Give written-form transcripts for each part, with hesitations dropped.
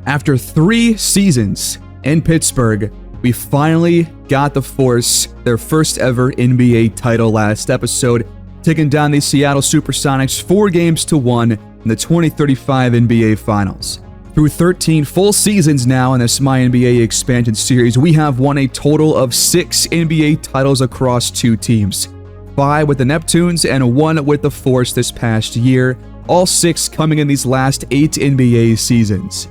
After 3 seasons in Pittsburgh, we finally got the Force their first ever NBA title last episode, taking down the Seattle Supersonics 4-1 in the 2035 NBA Finals. Through 13 full seasons now in this MyNBA expansion series, we have won a total of 6 NBA titles across 2 teams. 5 with the Neptunes and 1 with the Force this past year, all 6 coming in these last 8 NBA seasons.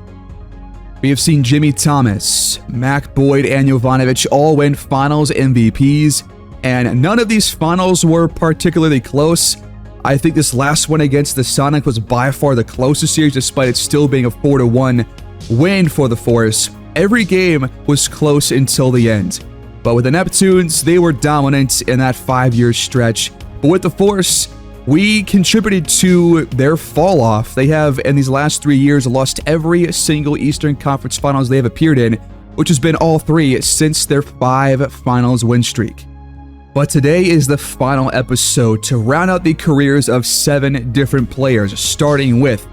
We have seen Jimmy Thomas, Mac Boyd, and Jovanovic all win Finals MVPs, and none of these finals were particularly close. I think this last one against the Sonics was by far the closest series, despite it still being a 4-1 win for the Force. Every game was close until the end. But with the Neptunes, they were dominant in that 5-year stretch. But with the Force, we contributed to their fall off. They have, in these last 3 years, lost every single Eastern Conference Finals they have appeared in, which has been all 3 since their 5 Finals win streak. But today is the final episode to round out the careers of 7 different players, starting with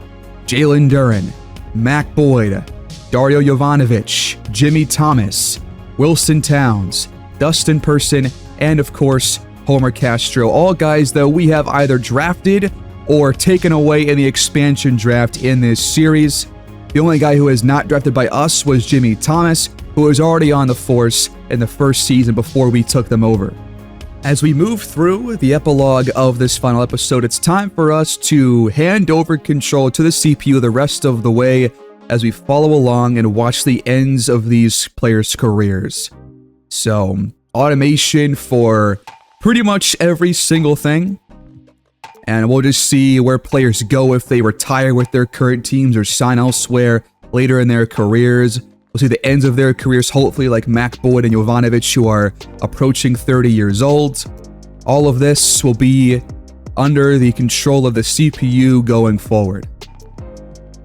Jalen Duren, Mac Boyd, Dario Jovanovic, Jimmy Thomas, Wilson Towns, Dustin Person, and of course, Homer Castro. All guys, though, we have either drafted or taken away in the expansion draft in this series. The only guy who is not drafted by us was Jimmy Thomas, who was already on the Force in the first season before we took them over. As we move through the epilogue of this final episode, it's time for us to hand over control to the CPU the rest of the way as we follow along and watch the ends of these players' careers. So, automation for pretty much every single thing, and we'll just see where players go if they retire with their current teams or sign elsewhere later in their careers. We'll see the ends of their careers, hopefully, like Mac Boyd and Jovanovic, who are approaching 30 years old. All of this will be under the control of the CPU going forward.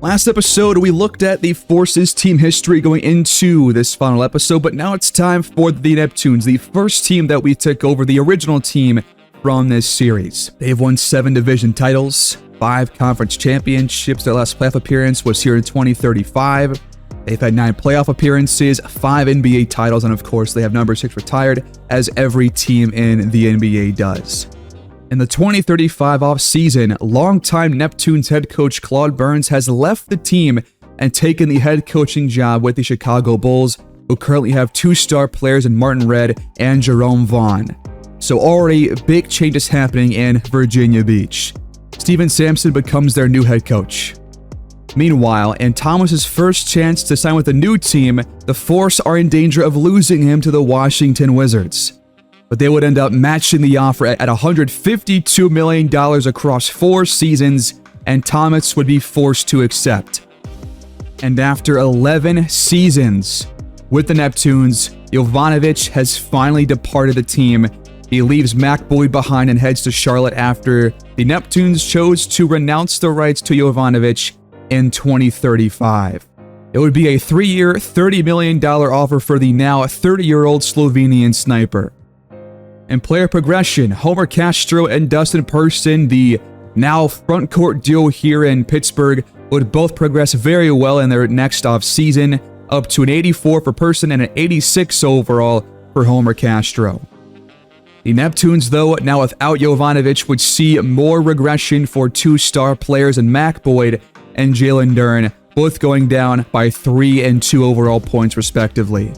Last episode, we looked at the Force's team history going into this final episode, but now it's time for the Neptunes, the first team that we took over, the original team from this series. They've won 7 division titles, 5 conference championships. Their last playoff appearance was here in 2035. They've had 9 playoff appearances, 5 NBA titles, and of course, they have number 6 retired, as every team in the NBA does. In the 2035 offseason, longtime Neptunes head coach Claude Burns has left the team and taken the head coaching job with the Chicago Bulls, who currently have 2-star players in Martin Red and Jerome Vaughn. So already big changes happening in Virginia Beach. Steven Sampson becomes their new head coach. Meanwhile, in Thomas's first chance to sign with a new team, the Force are in danger of losing him to the Washington Wizards. But they would end up matching the offer at $152 million across 4 seasons, and Thomas would be forced to accept. And after 11 seasons with the Neptunes, Jovanovic has finally departed the team. He leaves Mac Boyd behind and heads to Charlotte after the Neptunes chose to renounce the rights to Jovanovic in 2035. It would be a 3-year, $30 million offer for the now 30-year-old Slovenian sniper. In player progression, Homer Castro and Dustin Person, the now front-court duo here in Pittsburgh, would both progress very well in their next offseason, up to an 84 for Person and an 86 overall for Homer Castro. The Neptunes, though, now without Jovanovic, would see more regression for 2-star players in Mac Boyd and Jalen Duren, both going down by 3 and 2 overall points respectively.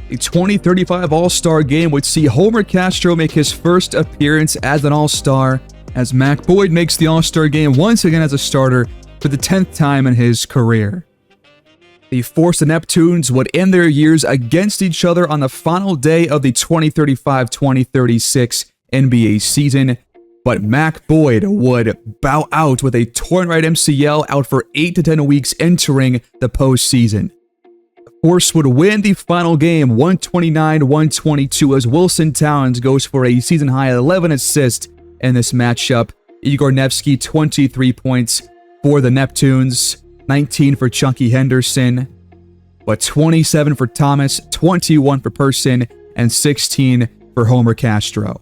The 2035 All-Star Game would see Homer Castro make his first appearance as an All-Star, as Mac Boyd makes the All-Star Game once again as a starter for the 10th time in his career. The Force and Neptunes would end their years against each other on the final day of the 2035-2036 NBA season, but Mac Boyd would bow out with a torn right MCL, out for 8 to 10 weeks entering the postseason. Force would win the final game 129-122 as Wilson Towns goes for a season-high 11 assists in this matchup. Igor Nevsky, 23 points for the Neptunes, 19 for Chunky Henderson, but 27 for Thomas, 21 for Person, and 16 for Homer Castro.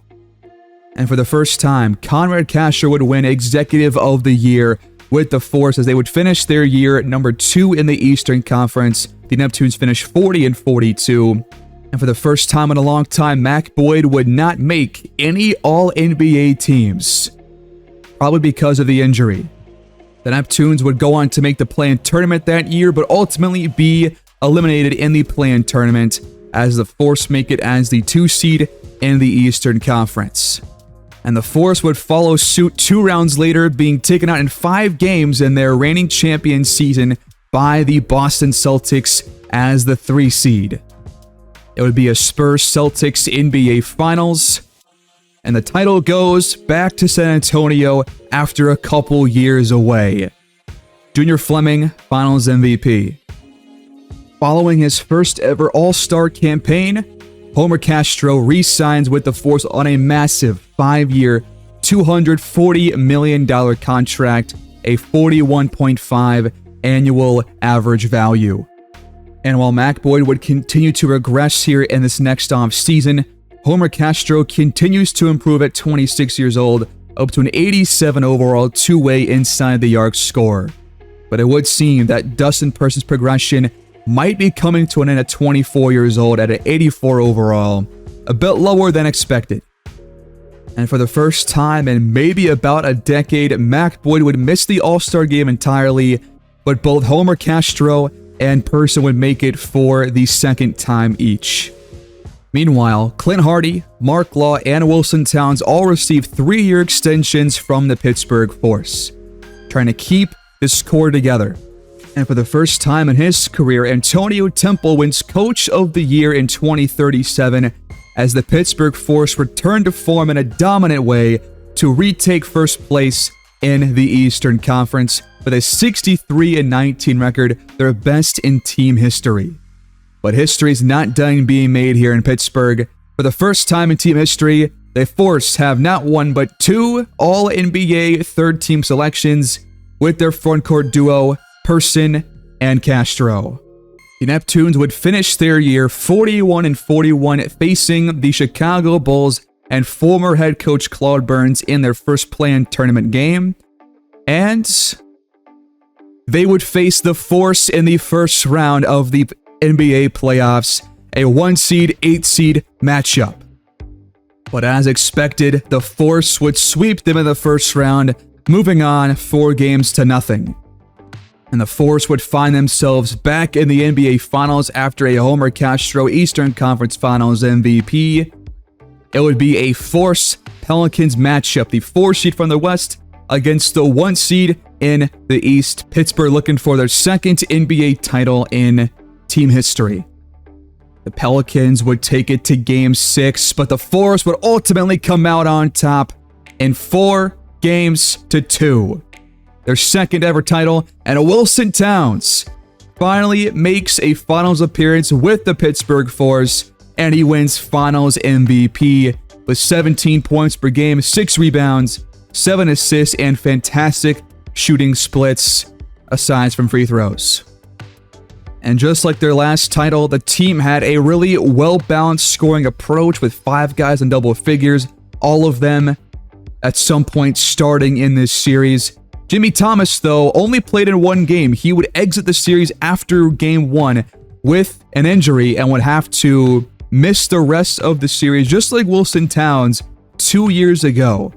And for the first time, Conrad Castro would win Executive of the Year with the Force as they would finish their year at number 2 in the Eastern Conference. The Neptunes finished 40-42. And for the first time in a long time, Mac Boyd would not make any All-NBA teams, probably because of the injury. The Neptunes would go on to make the play-in tournament that year, but ultimately be eliminated in the play-in tournament as the Force make it as the 2 seed in the Eastern Conference. And the Force would follow suit 2 rounds later, being taken out in 5 games in their reigning champion season by the Boston Celtics as the 3 seed. It would be a Spurs-Celtics NBA Finals, and the title goes back to San Antonio after a couple years away. Junior Fleming, Finals MVP. Following his first ever All-Star campaign, Homer Castro re-signs with the Force on a massive 5-year, $240 million contract, a 41.5 annual average value. And while Mac Boyd would continue to regress here in this next offseason, Homer Castro continues to improve at 26 years old, up to an 87 overall two-way inside the arc score. But it would seem that Dustin Person's progression might be coming to an end at 24 years old at an 84 overall, a bit lower than expected. And for the first time in maybe about a decade, Mac Boyd would miss the All-Star game entirely, but both Homer Castro and Person would make it for the second time each. Meanwhile, Clint Hardy, Mark Law, and Wilson Towns all received 3-year extensions from the Pittsburgh Force, trying to keep this core together. And for the first time in his career, Antonio Temple wins Coach of the Year in 2037 as the Pittsburgh Force return to form in a dominant way to retake first place in the Eastern Conference with a 63-19 record, their best in team history. But history's not done being made here in Pittsburgh. For the first time in team history, the Force have not one but 2 All-NBA third-team selections with their frontcourt duo, Person and Castro. The Neptunes would finish their year 41-41, facing the Chicago Bulls and former head coach Claude Burns in their first play-in tournament game. And they would face the Force in the first round of the NBA playoffs, a 1-seed, 8-seed matchup. But as expected, the Force would sweep them in the first round, moving on 4-0. And the Force would find themselves back in the NBA Finals after a Homer Castro Eastern Conference Finals MVP. It would be a Force-Pelicans matchup, the 4-seed from the West against the 1-seed in the East. Pittsburgh looking for their second NBA title in team history. The Pelicans would take it to Game 6, but the Force would ultimately come out on top in 4-2. Their second ever title, and Wilson Towns finally makes a finals appearance with the Pittsburgh Force, and he wins finals MVP with 17 points per game, 6 rebounds, 7 assists, and fantastic shooting splits, aside from free throws. And just like their last title, the team had a really well-balanced scoring approach with 5 guys in double figures, all of them at some point starting in this series. Jimmy Thomas, though, only played in 1 game. He would exit the series after Game 1 with an injury and would have to miss the rest of the series, just like Wilson Towns 2 years ago.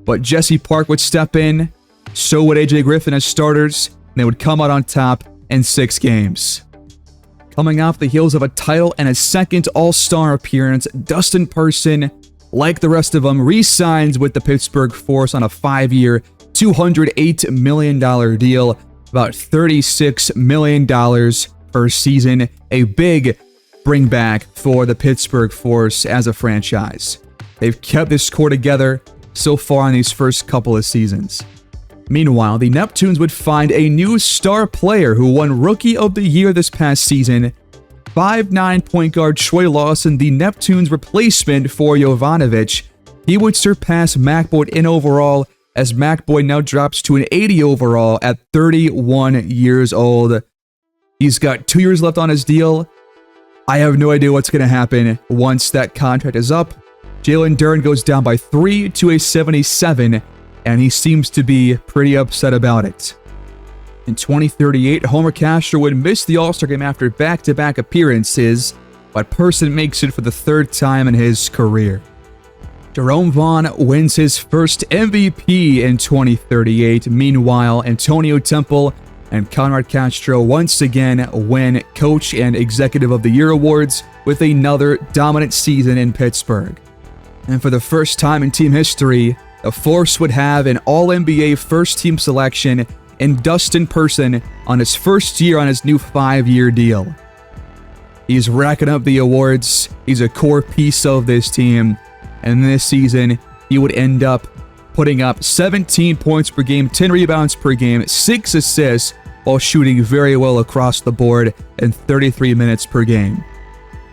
But Jesse Park would step in, so would AJ Griffin as starters, and they would come out on top in 6 games. Coming off the heels of a title and a second All-Star appearance, Dustin Person, like the rest of them, re-signs with the Pittsburgh Force on a 5-year, $208 million deal, about $36 million per season. A big bringback for the Pittsburgh Force as a franchise. They've kept this core together so far in these first couple of seasons. Meanwhile, the Neptunes would find a new star player who won Rookie of the Year this past season. 5'9" point guard Troy Lawson, the Neptunes' replacement for Jovanovic. He would surpass Mac Boyd in overall, as Mac Boyd now drops to an 80 overall at 31 years old. He's got 2 years left on his deal. I have no idea what's going to happen once that contract is up. Jalen Duren goes down by 3 to a 77, and he seems to be pretty upset about it. In 2038, Homer Castro would miss the All-Star game after back-to-back appearances, but Person makes it for the third time in his career. Jerome Vaughn wins his first MVP in 2038. Meanwhile, Antonio Temple and Conrad Castro once again win Coach and Executive of the Year awards with another dominant season in Pittsburgh. And for the first time in team history, the Force would have an All-NBA first-team selection in Dustin Person on his first year on his new 5-year deal. He's racking up the awards. He's a core piece of this team. And this season, he would end up putting up 17 points per game, 10 rebounds per game, 6 assists, while shooting very well across the board in 33 minutes per game.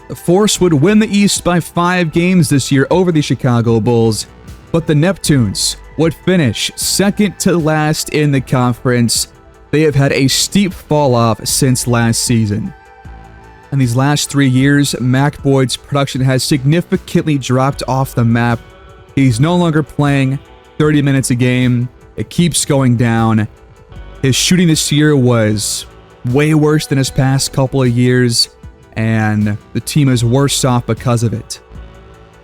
The Force would win the East by 5 games this year over the Chicago Bulls, but the Neptunes would finish second to last in the conference. They have had a steep fall-off since last season. In these last 3 years, Mac Boyd's production has significantly dropped off the map. He's no longer playing 30 minutes a game. It keeps going down. His shooting this year was way worse than his past couple of years, and the team is worse off because of it.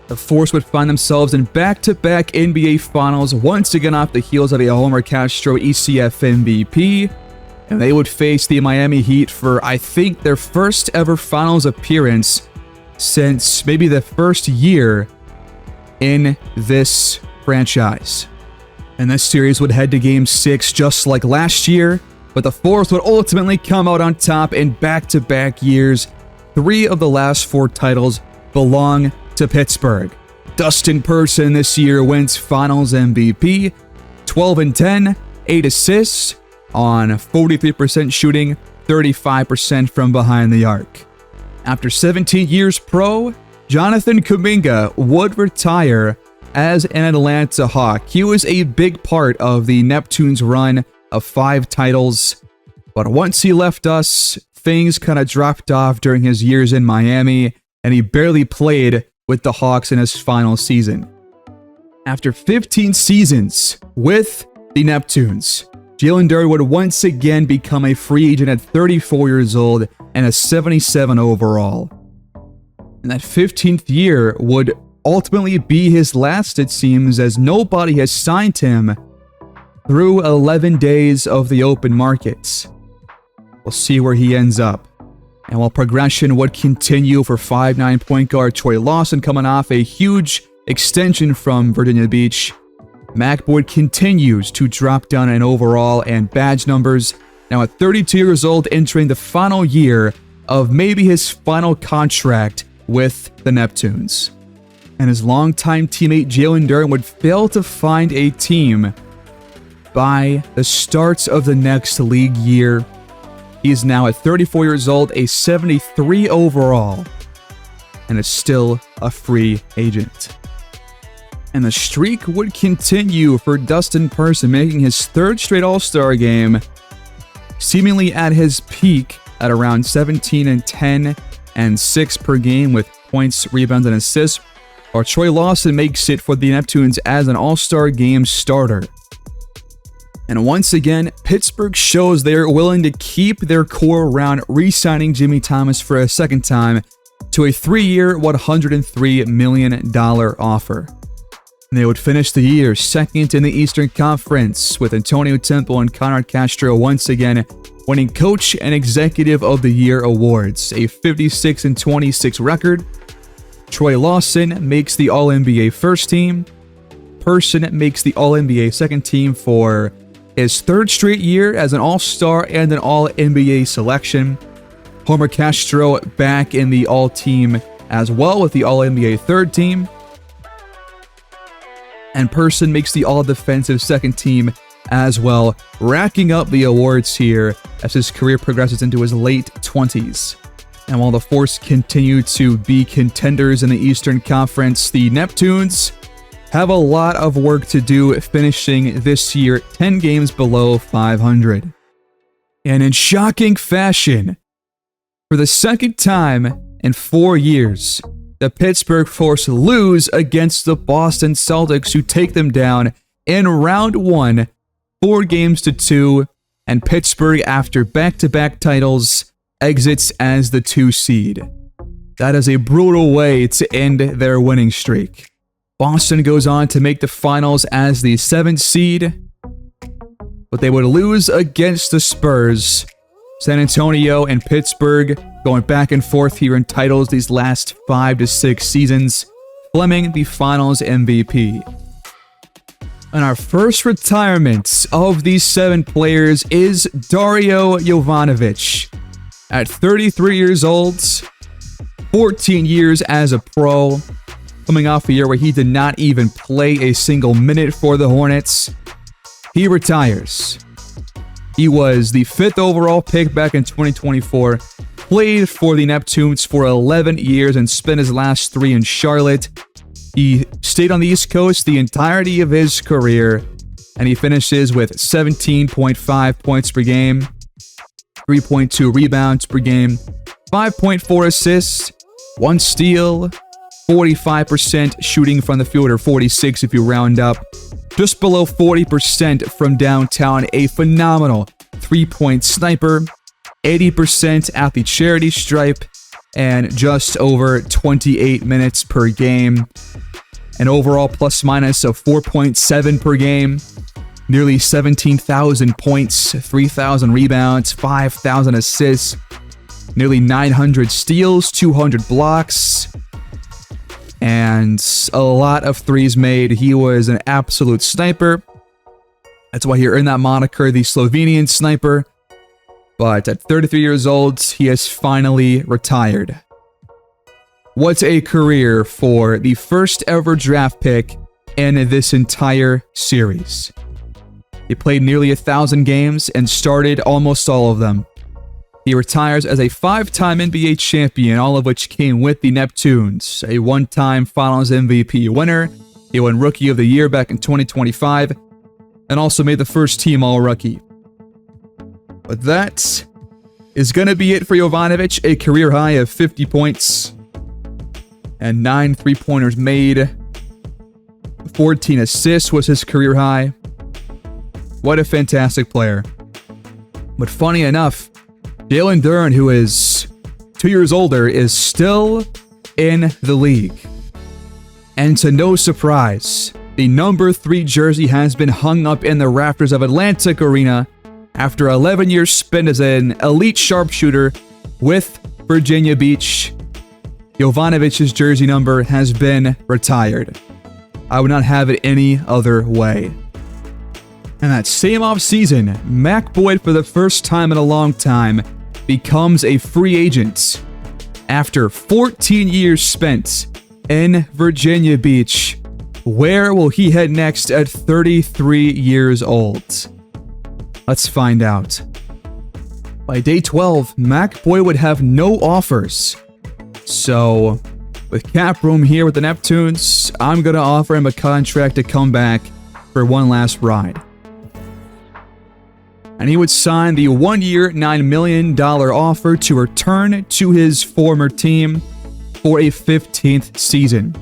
The Force would find themselves in back-to-back NBA Finals, once again off the heels of a Homer Castro ECF MVP, and they would face the Miami Heat for, I think, their first ever Finals appearance since maybe the first year in this franchise. And this series would head to Game 6 just like last year, but the Force would ultimately come out on top in back-to-back years. 3 of the last 4 titles belong to Pittsburgh. Dustin Person this year wins Finals MVP, 12-10, 8 assists on 43% shooting, 35% from behind the arc. After 17 years pro, Jonathan Kuminga would retire as an Atlanta Hawk. He was a big part of the Neptunes' run of 5 titles, but once he left us, things kind of dropped off during his years in Miami, and he barely played with the Hawks in his final season. After 15 seasons with the Neptunes, Jalen Duren would once again become a free agent at 34 years old and a 77 overall. And that 15th year would ultimately be his last, it seems, as nobody has signed him through 11 days of the open markets. We'll see where he ends up. And while progression would continue for 5'9" point guard Troy Lawson coming off a huge extension from Virginia Beach, Mac Boyd continues to drop down in overall and badge numbers, now at 32 years old, entering the final year of maybe his final contract with the Neptunes. And his longtime teammate Jalen Duren would fail to find a team by the start of the next league year. He is now at 34 years old, a 73 overall, and is still a free agent. And the streak would continue for Dustin Person, making his 3rd straight All-Star game, seemingly at his peak at around 17-10 and 6 per game with points, rebounds, and assists, while Troy Lawson makes it for the Neptunes as an All-Star game starter. And once again, Pittsburgh shows they are willing to keep their core around, re-signing Jimmy Thomas for a second time to a 3-year, $103 million offer. They would finish the year second in the Eastern Conference, with Antonio Temple and Conrad Castro once again winning Coach and Executive of the Year awards, a 56-26 record. Troy Lawson makes the All-NBA first team. Person makes the All-NBA second team for his 3rd straight year as an All-Star and an All-NBA selection. Homer Castro back in the All-Team as well with the All-NBA 3rd team. And Person makes the All-Defensive second team as well, racking up the awards here as his career progresses into his late 20s. And while the Force continue to be contenders in the Eastern Conference, the Neptunes have a lot of work to do, finishing this year 10 games below 500. And in shocking fashion, for the second time in 4 years, the Pittsburgh Force lose against the Boston Celtics, who take them down in round 1, 4-2, and Pittsburgh, after back-to-back titles, exits as the 2 seed. That is a brutal way to end their winning streak. Boston goes on to make the finals as the 7th seed, but they would lose against the Spurs. San Antonio and Pittsburgh going back and forth here in titles these last 5 to 6 seasons. Fleming, the finals MVP. And our first retirement of these 7 players is Dario Jovanovic. At 33 years old, 14 years as a pro, coming off a year where he did not even play a single minute for the Hornets, he retires. He was the 5th overall pick back in 2024, played for the Neptunes for 11 years and spent his last 3 in Charlotte. He stayed on the East Coast the entirety of his career, and he finishes with 17.5 points per game, 3.2 rebounds per game, 5.4 assists, 1 steal, 45% shooting from the field, or 46 if you round up. Just below 40% from downtown, a phenomenal 3-point sniper, 80% at the charity stripe, and just over 28 minutes per game. An overall plus-minus of 4.7 per game, nearly 17,000 points, 3,000 rebounds, 5,000 assists, nearly 900 steals, 200 blocks, and a lot of threes made. He was an absolute sniper. That's why he earned that moniker, the Slovenian sniper. But at 33 years old, he has finally retired. What a career for the first ever draft pick in this entire series. He played nearly 1,000 games and started almost all of them. He retires as a 5-time NBA champion, all of which came with the Neptunes, a 1-time Finals MVP winner. He won Rookie of the Year back in 2025, and also made the first team All-Rookie. But that is going to be it for Jovanovic, a career high of 50 points and 9 3-pointers made. 14 assists was his career high. What a fantastic player. But funny enough, Jalen Duren, who is 2 years older, is still in the league. And to no surprise, the number 3 jersey has been hung up in the rafters of Atlantic Arena after 11 years spent as an elite sharpshooter with Virginia Beach. Jovanovic's jersey number has been retired. I would not have it any other way. And that same offseason, Mac Boyd, for the first time in a long time, becomes a free agent after 14 years spent in Virginia Beach. Where will he head next at 33 years old? Let's find out. By day 12, Mac Boyd would have no offers. So, with cap room here with the Neptunes, I'm going to offer him a contract to come back for one last ride. And he would sign the 1-year, $9 million offer to return to his former team for a 15th season.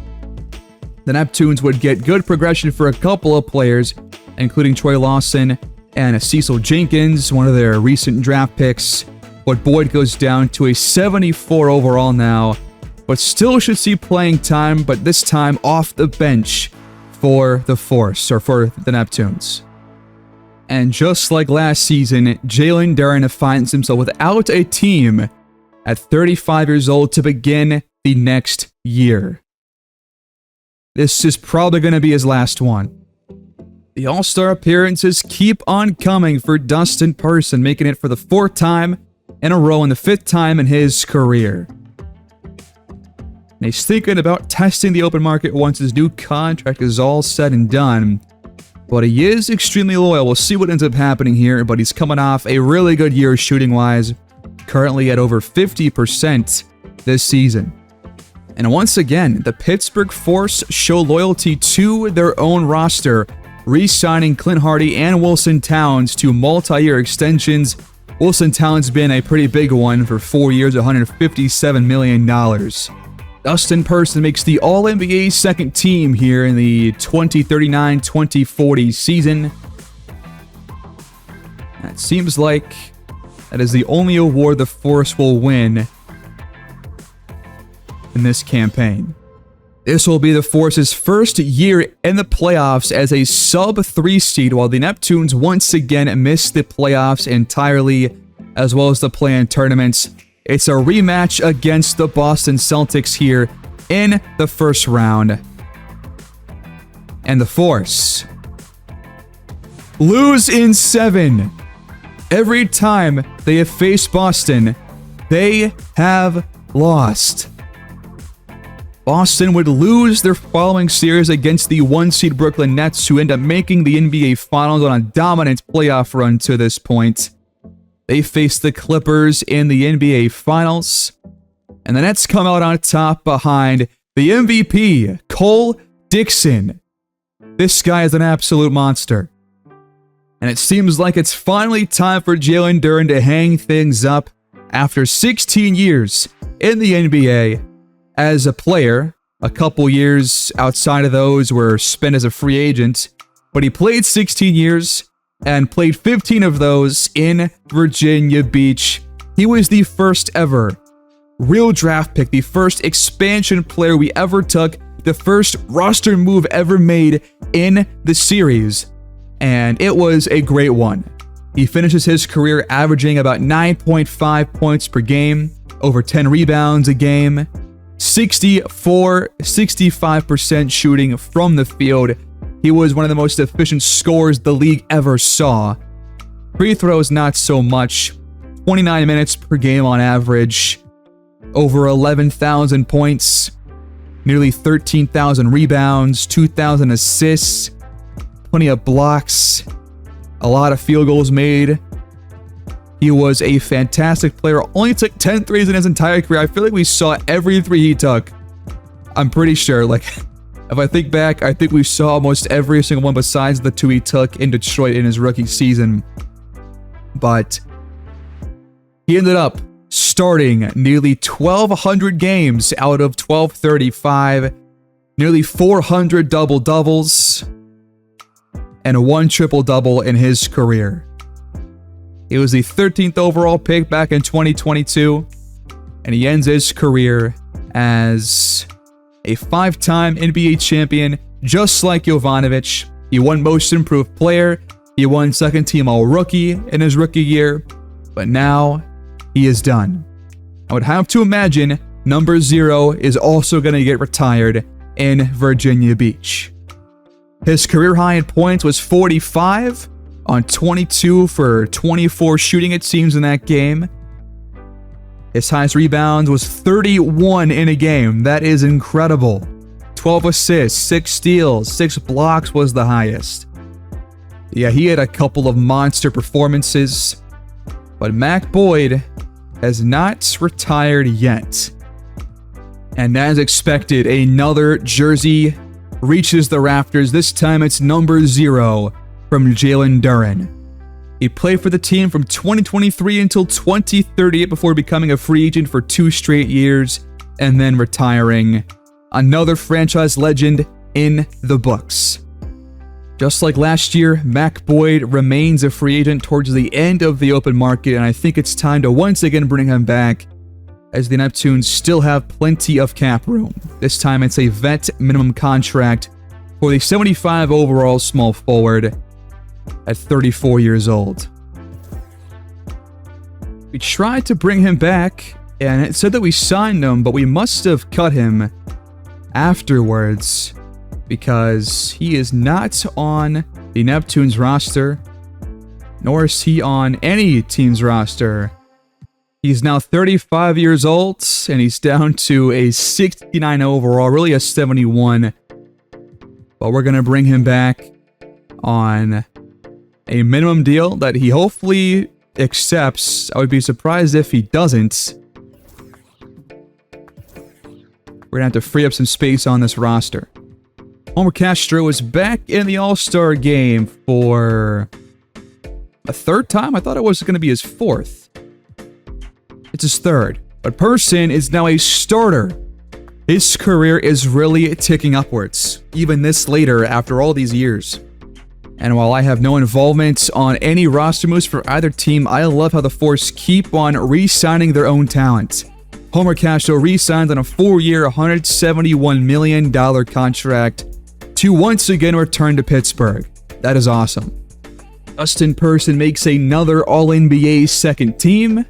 The Neptunes would get good progression for a couple of players, including Troy Lawson and Cecil Jenkins, one of their recent draft picks. But Boyd goes down to a 74 overall now, but still should see playing time, but this time off the bench for the Force, or for the Neptunes. And just like last season, Jalen Duren finds himself without a team at 35 years old to begin the next year. This is probably going to be his last one. The All-Star appearances keep on coming for Dustin Person, making it for the 4th time in a row and the 5th time in his career. And he's thinking about testing the open market once his new contract is all said and done. But he is extremely loyal. We'll see what ends up happening here, but he's coming off a really good year shooting-wise, currently at over 50% this season. And once again, the Pittsburgh Force show loyalty to their own roster, re-signing Clint Hardy and Wilson Towns to multi-year extensions. Wilson Towns been a pretty big one for 4 years, $157 million. Dustin Person makes the All-NBA second team here in the 2039-2040 season. It seems like that is the only award the Force will win in this campaign. This will be the Force's first year in the playoffs as a sub-3 seed, while the Neptunes once again missed the playoffs entirely, as well as the play-in tournaments. It's a rematch against the Boston Celtics here in the first round. And the Force lose in 7. Every time they have faced Boston, they have lost. Boston would lose their following series against the 1-seed Brooklyn Nets, who end up making the NBA Finals on a dominant playoff run to this point. They faced the Clippers in the NBA Finals, and the Nets come out on top behind the MVP, Cole Dixon. This guy is an absolute monster. And it seems like it's finally time for Jalen Duren to hang things up after 16 years in the NBA. As a player, a couple years outside of those were spent as a free agent, but he played 16 years and played 15 of those in Virginia Beach. He was the first ever real draft pick, the first expansion player we ever took, the first roster move ever made in the series, and it was a great one. He finishes his career averaging about 9.5 points per game, over 10 rebounds a game, 65% shooting from the field. He was one of the most efficient scorers the league ever saw. Free throws, not so much. 29 minutes per game on average. Over 11,000 points. Nearly 13,000 rebounds. 2,000 assists. Plenty of blocks. A lot of field goals made. He was a fantastic player. Only took 10 threes in his entire career. I feel like we saw every three he took. I'm pretty sure. Like, if I think back, I think we saw almost every single one besides the 2 he took in Detroit in his rookie season. But he ended up starting nearly 1,200 games out of 1,235. Nearly 400 double-doubles. And 1 triple-double in his career. He was the 13th overall pick back in 2022, and he ends his career as a 5-time NBA champion, just like Jovanovic. He won Most Improved Player, he won Second Team All-Rookie in his rookie year, but now he is done. I would have to imagine number 0 is also going to get retired in Virginia Beach. His career high in points was 45, on 22 for 24 shooting, it seems, in that game. His highest rebounds was 31 in a game. That is incredible. 12 assists, 6 steals, 6 blocks was the highest. Yeah, he had a couple of monster performances, but Mac Boyd has not retired yet. And as expected, another jersey reaches the rafters. This time it's number 0. From Jalen Duren. He played for the team from 2023 until 2038 before becoming a free agent for 2 straight years and then retiring. Another franchise legend in the books. Just like last year, Mac Boyd remains a free agent towards the end of the open market, and I think it's time to once again bring him back, as the Neptunes still have plenty of cap room. This time it's a vet minimum contract for the 75 overall small forward at 34 years old. We tried to bring him back, and it said that we signed him, but we must have cut him afterwards because he is not on the Neptunes roster, nor is he on any team's roster. He's now 35 years old, and he's down to a 69 overall, really a 71. But we're going to bring him back on a minimum deal that he hopefully accepts. I would be surprised if he doesn't. We're going to have to free up some space on this roster. Homer Castro is back in the All-Star game for a 3rd time? I thought it was going to be his 4th. It's his 3rd. But Person is now a starter His career is really ticking upwards, even this later after all these years. And while I have no involvement on any roster moves for either team, I love how the Force keep on re-signing their own talent. Homer Castro re-signed on a 4-year, $171 million contract to once again return to Pittsburgh. That is awesome. Dustin Person makes another All-NBA second team.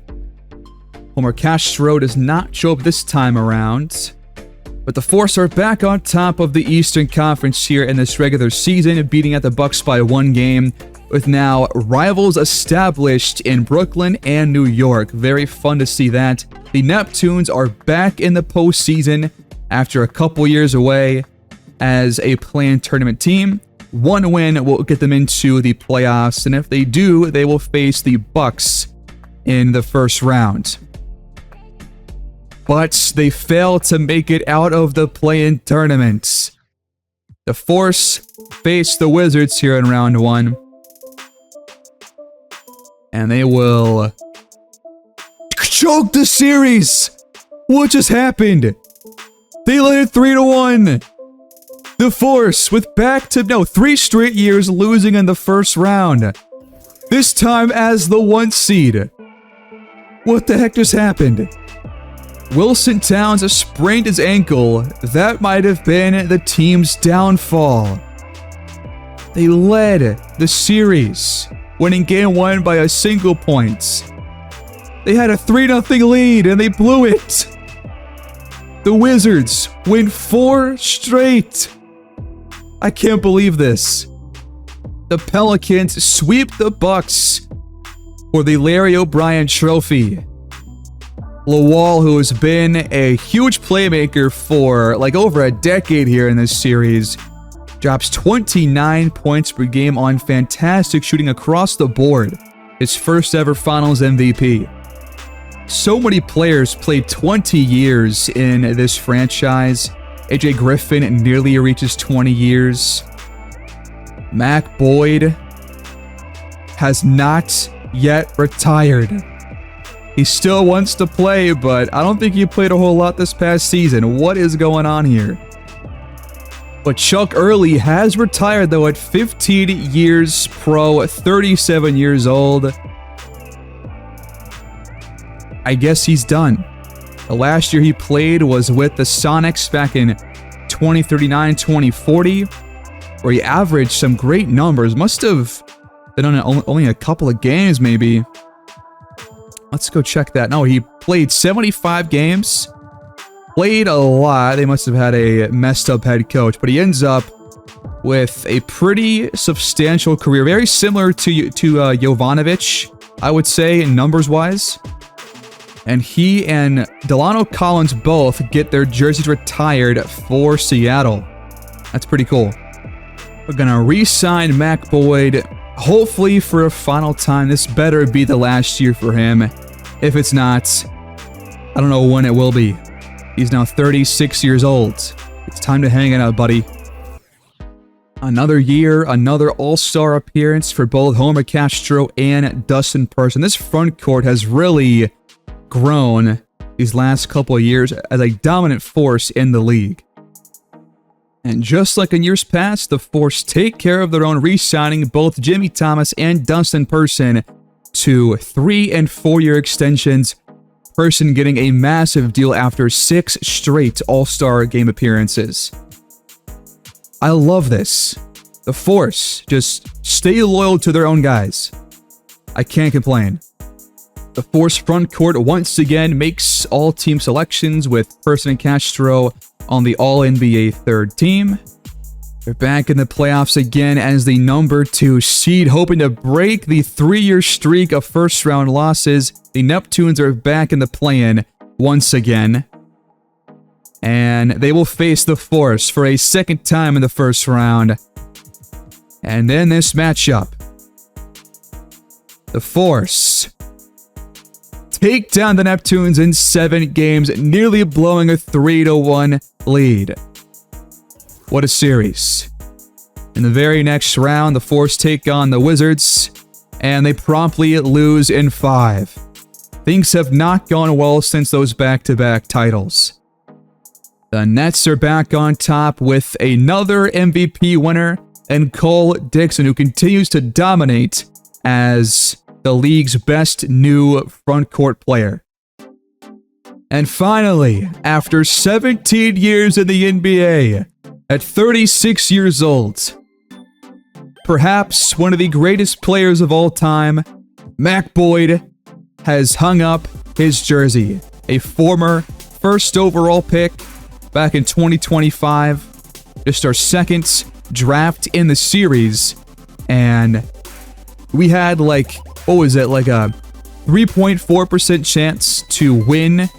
Homer Castro does not show up this time around. But the Force are back on top of the Eastern Conference here in this regular season, beating out the Bucks by 1 game, with now rivals established in Brooklyn and New York. Very fun to see that. The Neptunes are back in the postseason after a couple years away as a play-in tournament team. 1 win will get them into the playoffs, and if they do, they will face the Bucks in the first round. But they fail to make it out of the play-in tournaments. The Force face the Wizards here in round 1. And they will choke the series. What just happened? They led it 3-1. The Force with 3 straight years losing in the first round. This time as the 1 seed. What the heck just happened? Wilson Towns sprained his ankle. That might have been the team's downfall. They led the series, winning game 1 by a single point. They had a 3-0 lead and they blew it. The Wizards win 4 straight. I can't believe this. The Pelicans sweep the Bucks for the Larry O'Brien Trophy. Lawal, who has been a huge playmaker for over a decade here in this series, drops 29 points per game on fantastic shooting across the board. His first ever Finals MVP. So many players played 20 years in this franchise. AJ Griffin nearly reaches 20 years. Mac Boyd has not yet retired. He still wants to play, but I don't think he played a whole lot this past season. What is going on here? But Chuck Early has retired, though, at 15 years pro, 37 years old. I guess he's done. The last year he played was with the Sonics back in 2039-2040, where he averaged some great numbers. Must have been on only a couple of games, maybe. Let's go check that. No, he played 75 games. Played a lot. They must have had a messed up head coach, but he ends up with a pretty substantial career. Very similar to Jovanovic, I would say, numbers-wise. And he and Delano Collins both get their jerseys retired for Seattle. That's pretty cool. We're going to re-sign Mac Boyd, hopefully for a final time. This better be the last year for him. If it's not, I don't know when it will be. He's now 36 years old. It's time to hang it out, buddy. Another year, another all-star appearance for both Homer Castro and Dustin Person. This front court has really grown these last couple of years as a dominant force in the league. And just like in years past, the Force take care of their own, re-signing both Jimmy Thomas and Dustin Person to 3- and 4-year extensions. Person getting a massive deal after 6 straight All-Star game appearances. I love this. The Force just stay loyal to their own guys. I can't complain. The Force front court once again makes all team selections with Person and Castro on the All-NBA third team. They're back in the playoffs again as the number 2 seed, hoping to break the 3-year streak of first-round losses. The Neptunes are back in the play-in once again. And they will face the Force for a second time in the first round. And then this matchup. The Force take down the Neptunes in 7 games, nearly blowing a 3-1 lead. What a series. In the very next round, the Force take on the Wizards, and they promptly lose in 5. Things have not gone well since those back-to-back titles. The Nets are back on top with another MVP winner and Cole Dixon, who continues to dominate as the league's best new front court player. And finally, after 17 years in the NBA, at 36 years old, perhaps one of the greatest players of all time, Mac Boyd, has hung up his jersey. A former first overall pick back in 2025, just our second draft in the series, and we had like a 3.4% chance to win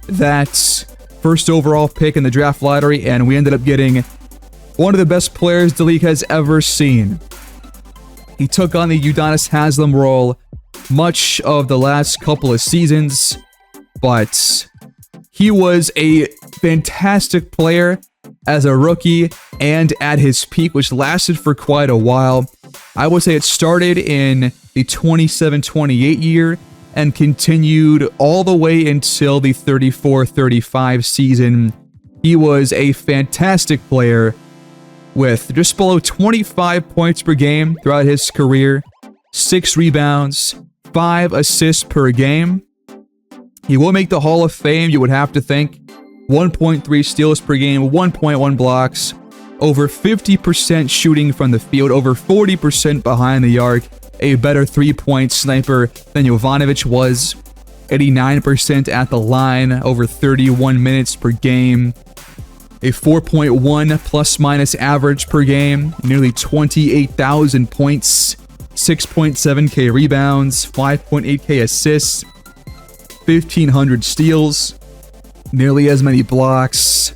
that first overall pick in the draft lottery, and we ended up getting one of the best players the league has ever seen. He took on the Udonis Haslem role much of the last couple of seasons, but he was a fantastic player as a rookie and at his peak, which lasted for quite a while. I would say it started in the 27-28 year and continued all the way until the 34-35 season. He was a fantastic player with just below 25 points per game throughout his career, 6 rebounds, 5 assists per game. He will make the Hall of Fame, you would have to think. 1.3 steals per game, 1.1 blocks, over 50% shooting from the field, over 40% behind the arc, a better three-point sniper than Jovanovic was, 89% at the line, over 31 minutes per game, a 4.1 plus-minus average per game, nearly 28,000 points, 6.7k rebounds, 5.8k assists, 1,500 steals, nearly as many blocks,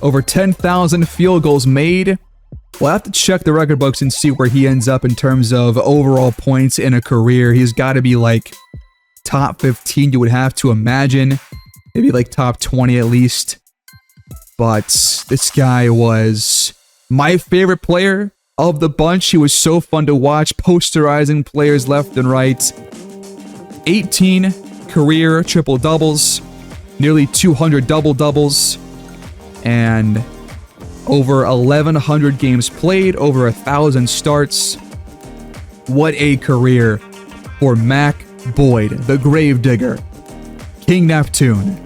over 10,000 field goals made. We'll have to check the record books and see where he ends up in terms of overall points in a career. He's got to be like top 15, you would have to imagine. Maybe like top 20 at least. But this guy was my favorite player of the bunch. He was so fun to watch, posterizing players left and right. 18 career triple-doubles, nearly 200 double-doubles, and over 1,100 games played, over 1,000 starts. What a career for Mac Boyd, the Gravedigger, King Neptune,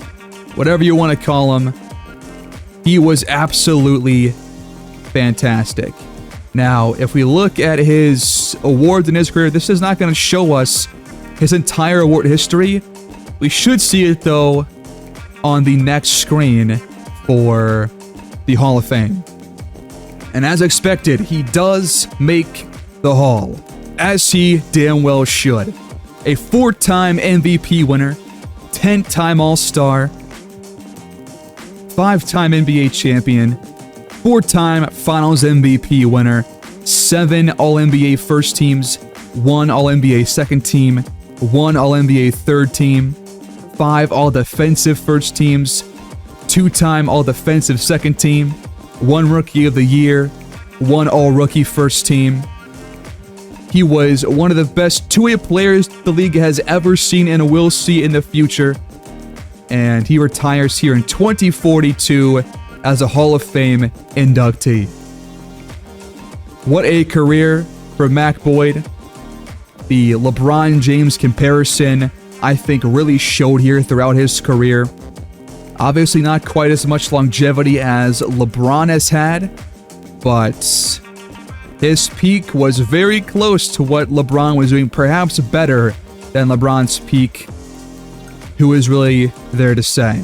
whatever you want to call him. He was absolutely fantastic. Now, if we look at his awards in his career, this is not going to show us his entire award history. We should see it, though, on the next screen for the Hall of Fame. And as expected, he does make the Hall, as he damn well should. A 4-time MVP winner, 10-time All-Star, 5-time NBA champion, 4-time Finals MVP winner, 7 All-NBA first teams, 1 All-NBA second team, 1 All-NBA third team, 5 All-Defensive first teams, 2-time All-Defensive second team, 1 Rookie of the Year, 1 All-Rookie first team. He was one of the best two-way players the league has ever seen and will see in the future. And he retires here in 2042 as a Hall of Fame inductee. What a career for Mac Boyd. The LeBron James comparison, I think, really showed here throughout his career. Obviously not quite as much longevity as LeBron has had, but his peak was very close to what LeBron was doing, perhaps better than LeBron's peak. Who is really there to say?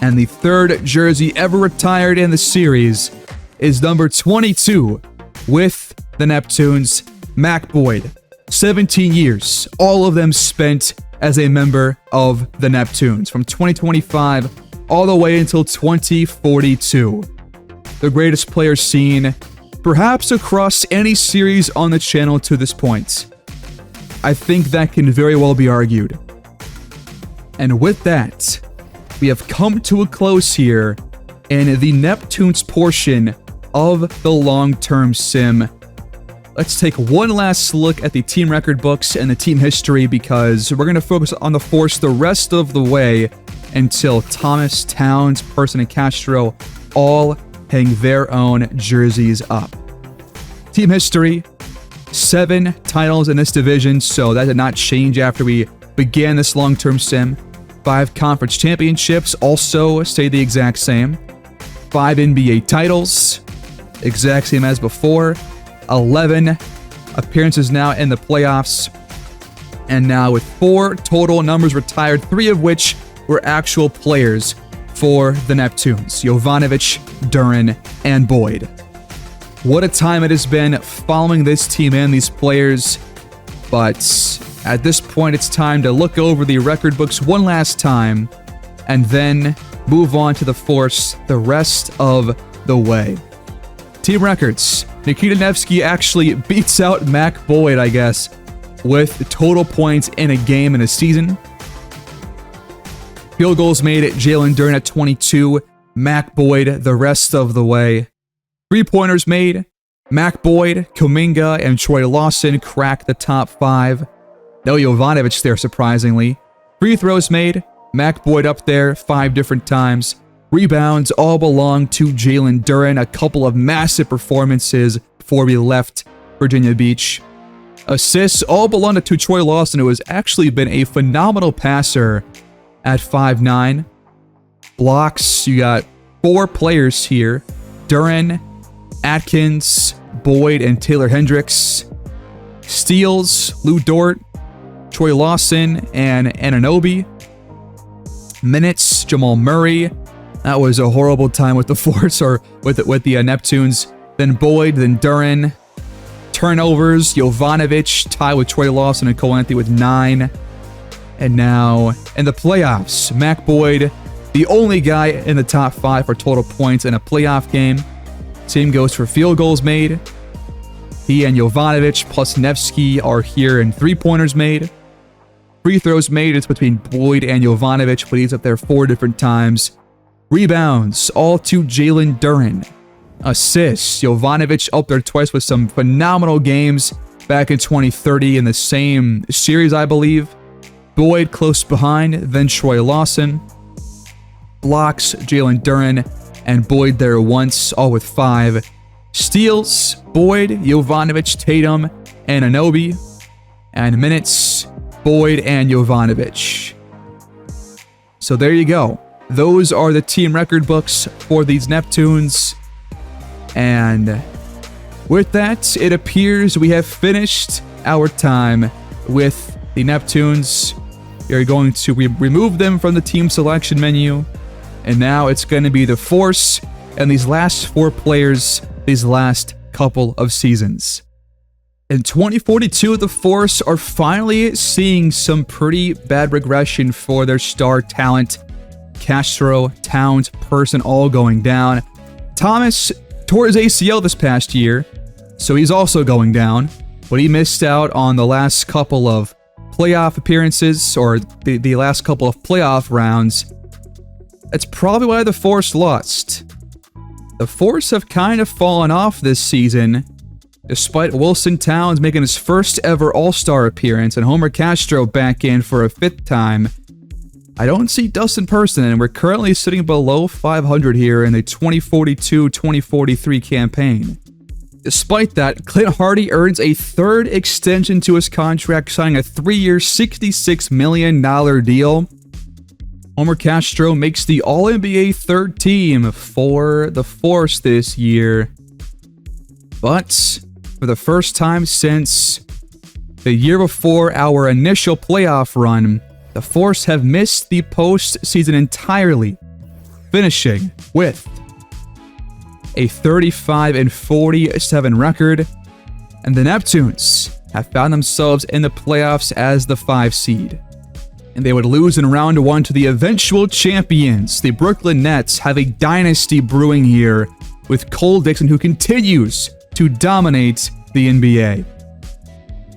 And the third jersey ever retired in the series is number 22 with the Neptunes, Mac Boyd. 17 years, all of them spent as a member of the Neptunes, from 2025 all the way until 2042. The greatest player seen, perhaps across any series on the channel to this point. I think that can very well be argued. And with that, we have come to a close here in the Neptunes portion of the long-term sim. Let's take one last look at the team record books and the team history, because we're going to focus on the Force the rest of the way until Thomas, Towns, Person, and Castro all hang their own jerseys up. Team history, 7 titles in this division, so that did not change after we began this long-term sim. 5 conference championships also stayed the exact same. 5 NBA titles, exact same as before. 11 appearances now in the playoffs. And now with 4 total numbers retired, 3 of which were actual players for the Neptunes: Jovanovic, Duren, and Boyd. What a time it has been following this team and these players. But at this point, it's time to look over the record books one last time and then move on to the Force the rest of the way. Team records. Nikita Nevsky actually beats out Mac Boyd, I guess, with total points in a game in a season. Field goals made at Jalen Duren at 22, Mac Boyd the rest of the way. 3-pointers made, Mac Boyd, Kuminga, and Troy Lawson crack the top 5. No Jovanovic there, surprisingly. Free throws made, Mac Boyd up there 5 different times. Rebounds all belong to Jalen Duren, a couple of massive performances before we left Virginia Beach. Assists all belong to Troy Lawson, who has actually been a phenomenal passer at 5'9". Blocks, you got 4 players here: Duren, Atkins, Boyd, and Taylor Hendricks. Steals, Lou Dort, Troy Lawson, and Anunoby. Minutes, Jamal Murray. That was a horrible time with the Force, or with the Neptunes. Then Boyd, then Duren. Turnovers, Jovanovic tied with Troy Lawson and Cole Anthony with 9. And now, in the playoffs, Mac Boyd, the only guy in the top 5 for total points in a playoff game. Same goes for field goals made. He and Jovanovic plus Nevsky are here in 3-pointers made. Free throws made, it's between Boyd and Jovanovic, but he's up there 4 different times. Rebounds, all to Jalen Duren. Assists, Jovanovic up there twice with some phenomenal games back in 2030 in the same series, I believe. Boyd close behind, then Troy Lawson. Blocks, Jalen Duren, and Boyd there once, all with 5. Steals, Boyd, Jovanovic, Tatum, and Anunoby. And minutes, Boyd and Jovanovic. So there you go. Those are the team record books for these Neptunes. And with that, it appears we have finished our time with the Neptunes. We are going to remove them from the team selection menu. And now it's going to be the Force and these last 4 players these last couple of seasons. In 2042, the Force are finally seeing some pretty bad regression for their star talent. Castro, Towns, Person all going down. Thomas tore his ACL this past year, so he's also going down. But he missed out on the last couple of playoff appearances, or the last couple of playoff rounds. That's probably why the Force lost. The Force have kind of fallen off this season, despite Wilson Towns making his first ever All-Star appearance and Homer Castro back in for a 5th time. I don't see Dustin Person, and we're currently sitting below 500 here in the 2042-2043 campaign. Despite that, Clint Hardy earns a 3rd extension to his contract, signing a 3-year, $66 million deal. Homer Castro makes the All-NBA 3rd team for the Force this year. But for the first time since the year before our initial playoff run, the Force have missed the postseason entirely, finishing with a 35-47 record, and the Neptunes have found themselves in the playoffs as the 5 seed. And they would lose in round 1 to the eventual champions. The Brooklyn Nets have a dynasty brewing here with Cole Dixon, who continues to dominate the NBA.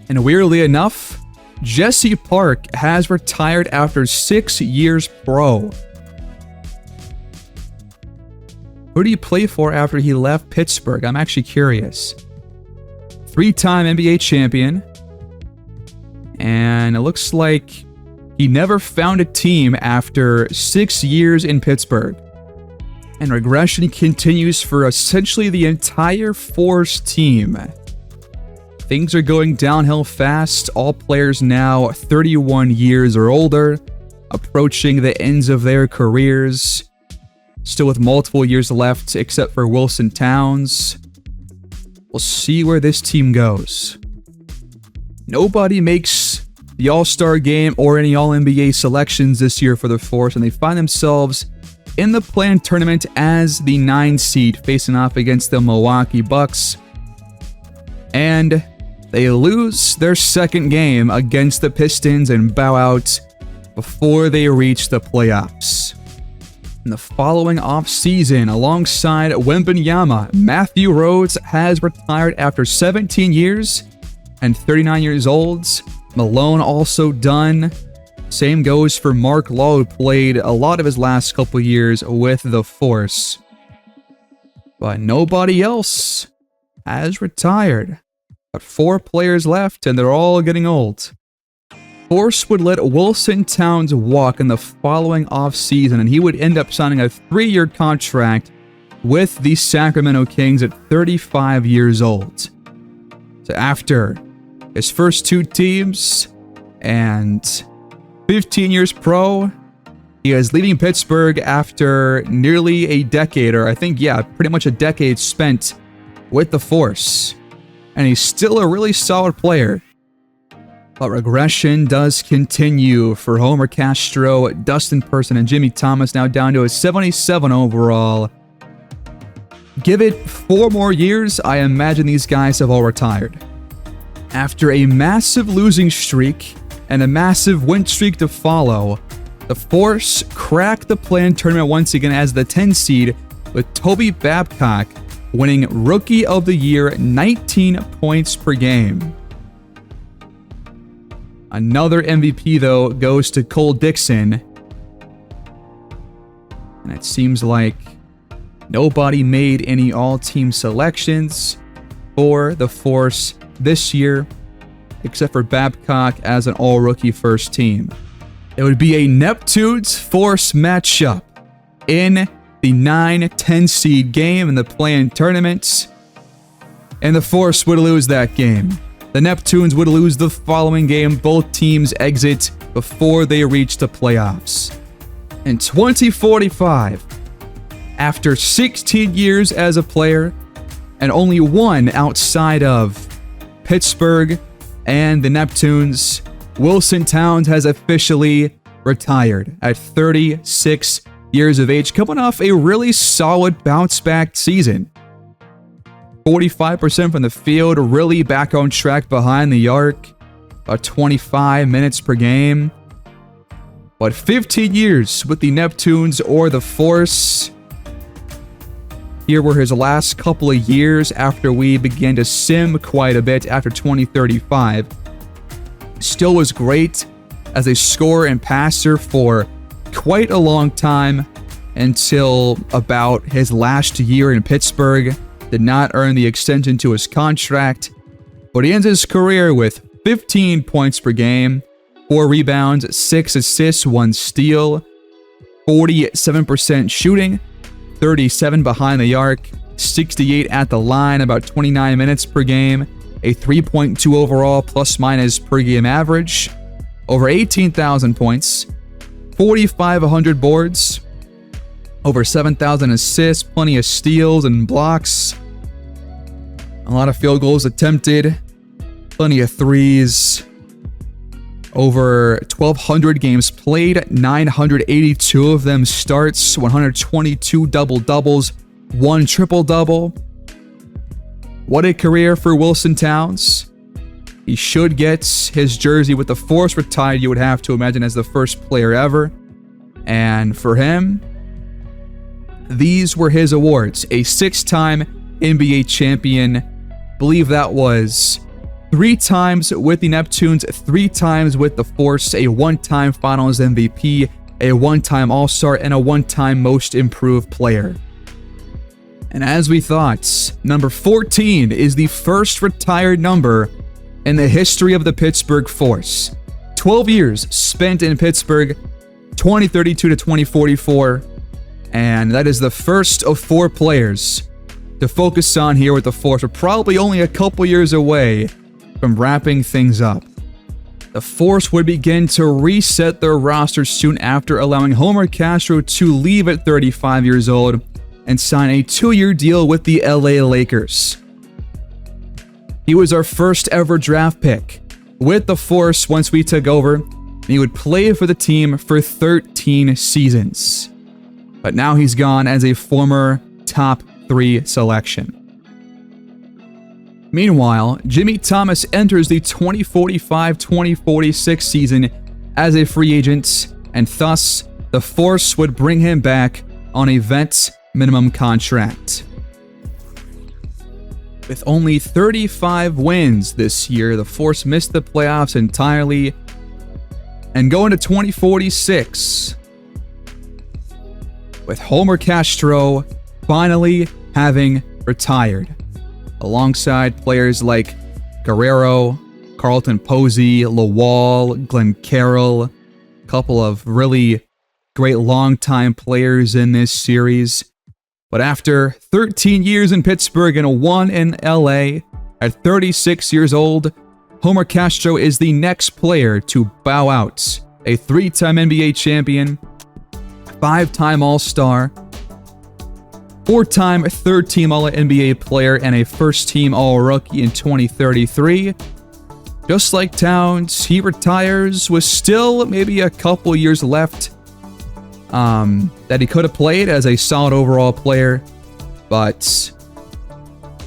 And weirdly enough, Jesse Park has retired after 6 years pro. Who did he play for after he left Pittsburgh? I'm actually curious. 3-time NBA champion. And it looks like He never found a team after 6 years in Pittsburgh. And regression continues for essentially the entire Force team. Things are going downhill fast. All players now 31 years or older, approaching the ends of their careers. Still with multiple years left, except for Wilson Towns. We'll see where this team goes. Nobody makes the All-Star game or any All-NBA selections this year for the Force, and they find themselves in the play-in tournament as the 9 seed, facing off against the Milwaukee Bucks. And they lose their second game against the Pistons and bow out before they reach the playoffs. In the following offseason, alongside Wembanyama, Matthew Rhodes has retired after 17 years and 39 years old. Malone also done. Same goes for Mark Law, who played a lot of his last couple years with the Force. But nobody else has retired. Got 4 players left, and they're all getting old. Force would let Wilson Towns walk in the following offseason, and he would end up signing a 3-year contract with the Sacramento Kings at 35 years old. So after his first 2 teams and 15 years pro, he is leaving Pittsburgh after nearly a decade, or I think, pretty much a decade spent with the Force. And he's still a really solid player. But regression does continue for Homer Castro, Dustin Person, and Jimmy Thomas, now down to a 77 overall. Give it 4 more years, I imagine these guys have all retired. After a massive losing streak and a massive win streak to follow, the Force cracked the play-in tournament once again as the 10 seed, with Toby Babcock winning Rookie of the Year, 19 points per game. Another MVP, though, goes to Cole Dixon. And it seems like nobody made any all-team selections for the Force this year, except for Babcock as an all-rookie first team. It would be a Neptunes-Force matchup in the 9-10 seed game in the play-in tournament, and the Force would lose that game. The Neptunes would lose the following game. Both teams exit before they reach the playoffs. In 2045, after 16 years as a player, and only 1 outside of Pittsburgh and the Neptunes, Wilson Towns has officially retired at 36 years of age, coming off a really solid bounce-back season. 45% from the field, really back on track behind the arc, about 25 minutes per game. But 15 years with the Neptunes or the Force. Here were his last couple of years after we began to sim quite a bit after 2035. Still was great as a scorer and passer for quite a long time until about his last year in Pittsburgh. Did not earn the extension to his contract, but he ends his career with 15 points per game, 4 rebounds, 6 assists, 1 steal, 47% shooting, 37 behind the arc, 68 at the line, about 29 minutes per game, a 3.2 overall plus-minus per game average, over 18,000 points, 4,500 boards, over 7,000 assists, plenty of steals and blocks, a lot of field goals attempted, plenty of threes, over 1,200 games played, 982 of them starts, 122 double-doubles, 1 triple-double. What a career for Wilson Towns. He should get his jersey with the Force retired, you would have to imagine, as the first player ever. And for him, these were his awards. A 6-time NBA champion. Believe that was 3 times with the Neptunes, 3 times with the Force, a 1-time Finals MVP, a 1-time All-Star, and a 1-time Most Improved Player. And as we thought, number 14 is the first retired number in the history of the Pittsburgh Force. 12 years spent in Pittsburgh, 2032 to 2044, and that is the first of 4 players to focus on here with the Force. We're probably only a couple years away from wrapping things up. The Force would begin to reset their roster soon after, allowing Homer Castro to leave at 35 years old and sign a 2-year deal with the LA Lakers. He was our first ever draft pick with the Force once we took over, and he would play for the team for 13 seasons. But now he's gone as a former top 3 selection. Meanwhile, Jimmy Thomas enters the 2045-2046 season as a free agent, and thus, the Force would bring him back on a vet minimum contract. With only 35 wins this year, the Force missed the playoffs entirely, and go into 2046 with Homer Castro finally having retired, alongside players like Guerrero, Carlton Posey, Lawal, Glenn Carroll, a couple of really great longtime players in this series. But after 13 years in Pittsburgh and 1 in LA, at 36 years old, Homer Castro is the next player to bow out. A 3-time NBA champion, 5-time All-Star, 4-time third-team All-NBA player, and a first-team All-Rookie in 2033. Just like Towns, he retires with still maybe a couple years left that he could have played as a solid overall player, but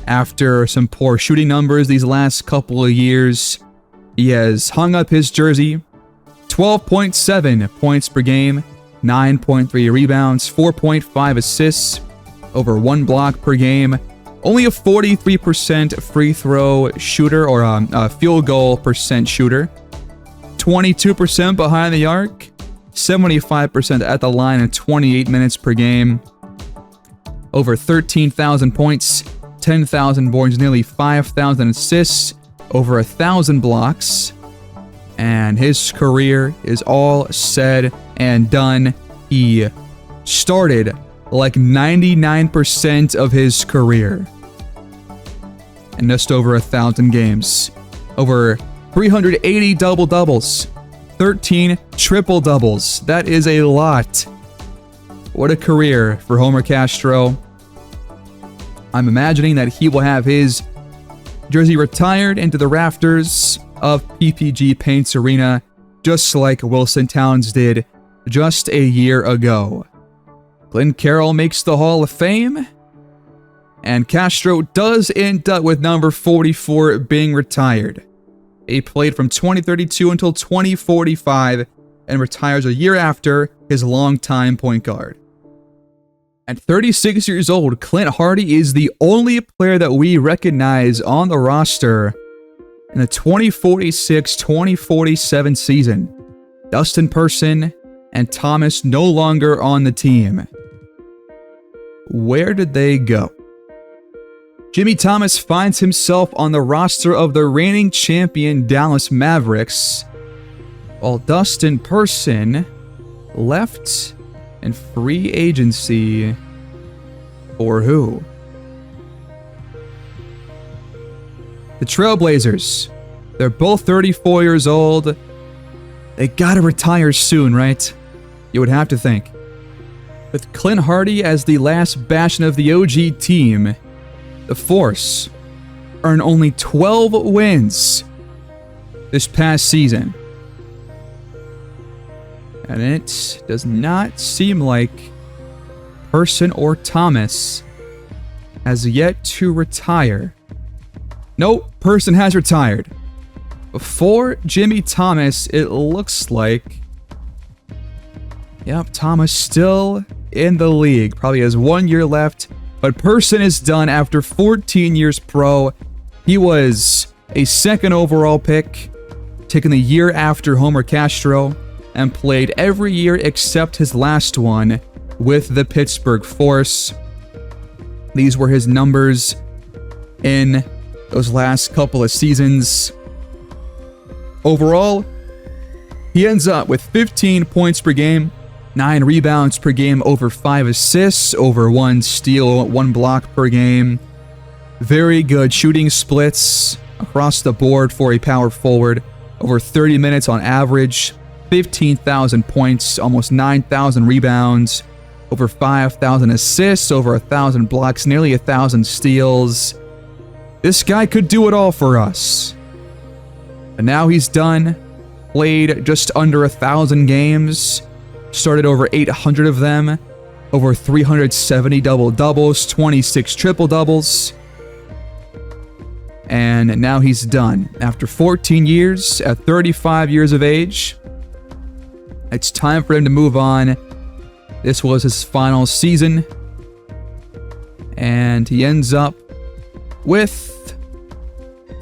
after some poor shooting numbers these last couple of years, he has hung up his jersey. 12.7 points per game, 9.3 rebounds, 4.5 assists, over 1 block per game, only a 43% free throw shooter, or a field goal percent shooter, 22% behind the arc, 75% at the line in 28 minutes per game, over 13,000 points, 10,000 boards, nearly 5,000 assists, over 1,000 blocks, and his career is all said and done. He started like 99% of his career in just over 1,000 games, over 380 double-doubles, 13 triple-doubles. That is a lot. What a career for Homer Castro. I'm imagining that he will have his jersey retired into the rafters of PPG Paints Arena, just like Wilson Towns did just a year ago. Glenn Carroll makes the Hall of Fame, and Castro does end up with number 44 being retired. He played from 2032 until 2045 and retires a year after his longtime point guard. At 36 years old, Clint Hardy is the only player that we recognize on the roster in the 2046-2047 season. Dustin Person and Thomas no longer on the team. Where did they go? Jimmy Thomas finds himself on the roster of the reigning champion Dallas Mavericks, while Dustin Person left in free agency for who? The Trailblazers. They're both 34 years old. They gotta retire soon, right? You would have to think. With Clint Hardy as the last bastion of the OG team, the Force earned only 12 wins this past season. And it does not seem like Person or Thomas has yet to retire. Nope, Person has retired. For Jimmy Thomas, it looks like, yep, Thomas still in the league. Probably has 1 year left, but Person is done after 14 years pro. He was a second overall pick, taken the year after Homer Castro, and played every year except his last one with the Pittsburgh Force. These were his numbers in those last couple of seasons. Overall, He ends up with 15 points per game, 9 rebounds per game, over 5 assists, over 1 steal, 1 block per game. Very good shooting splits across the board for a power forward. Over 30 minutes on average, 15,000 points, almost 9,000 rebounds, over 5,000 assists, over 1,000 blocks, nearly 1,000 steals. This guy could do it all for us. And now he's done. Played just under 1,000 games. Started over 800 of them. Over 370 double-doubles, 26 triple-doubles. And now he's done. After 14 years, at 35 years of age, it's time for him to move on. This was his final season. And he ends up with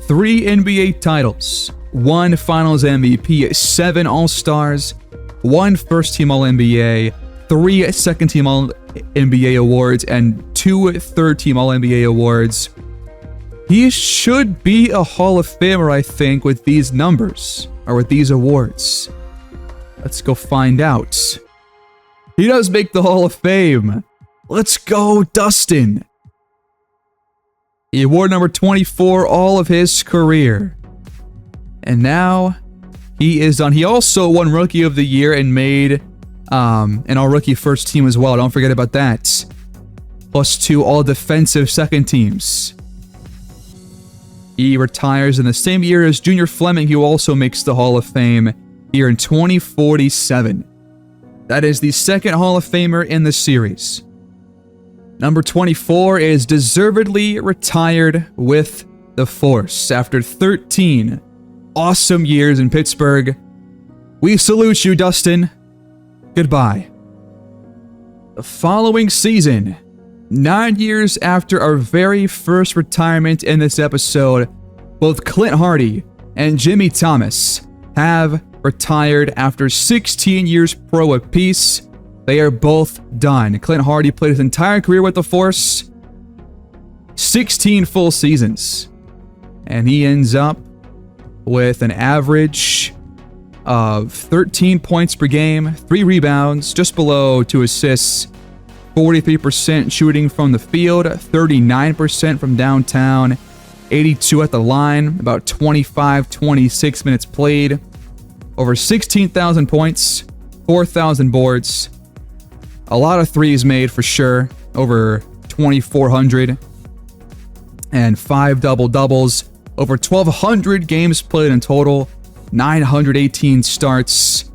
3 NBA titles, 1 Finals MVP, 7 All-Stars, 1 First-Team All-NBA, 3 Second-Team All-NBA awards, and 2 Third-Team All-NBA awards. He should be a Hall of Famer, I think, with these numbers, or with these awards. Let's go find out. He does make the Hall of Fame. Let's go, Dustin. He wore number 24 all of his career. And now he is done. He also won Rookie of the Year and made an All-Rookie first team as well. Don't forget about that. Plus 2 all-defensive second teams. He retires in the same year as Junior Fleming, who also makes the Hall of Fame here in 2047. That is the second Hall of Famer in the series. Number 24 is deservedly retired with the Force. After 13 awesome years in Pittsburgh, we salute you, Dustin. Goodbye. The following season, 9 years after our very first retirement in this episode, both Clint Hardy and Jimmy Thomas have retired after 16 years pro apiece. They are both done. Clint Hardy played his entire career with the Force, 16 full seasons, and he ends up with an average of 13 points per game, 3 rebounds, just below 2 assists, 43% shooting from the field, 39% from downtown, 82 at the line, about 26 minutes played, over 16,000 points, 4,000 boards, a lot of threes made for sure, over 2,400, and 5 double-doubles, over 1,200 games played in total, 918 starts,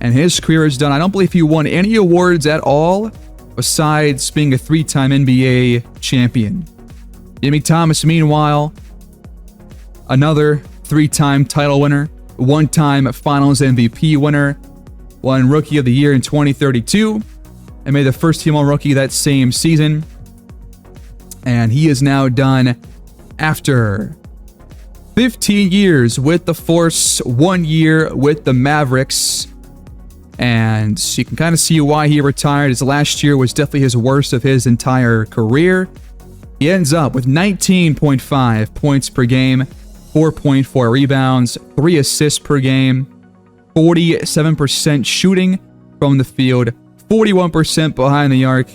and his career is done. I don't believe he won any awards at all, besides being a 3-time NBA champion. Jimmy Thomas, meanwhile, another 3-time title winner, 1-time Finals MVP winner, won Rookie of the Year in 2032, and made the first-team All-Rookie that same season. And he is now done after 15 years with the Force, 1 year with the Mavericks. And you can kind of see why he retired. His last year was definitely his worst of his entire career. He ends up with 19.5 points per game, 4.4 rebounds, 3 assists per game, 47% shooting from the field, 41% behind the arc,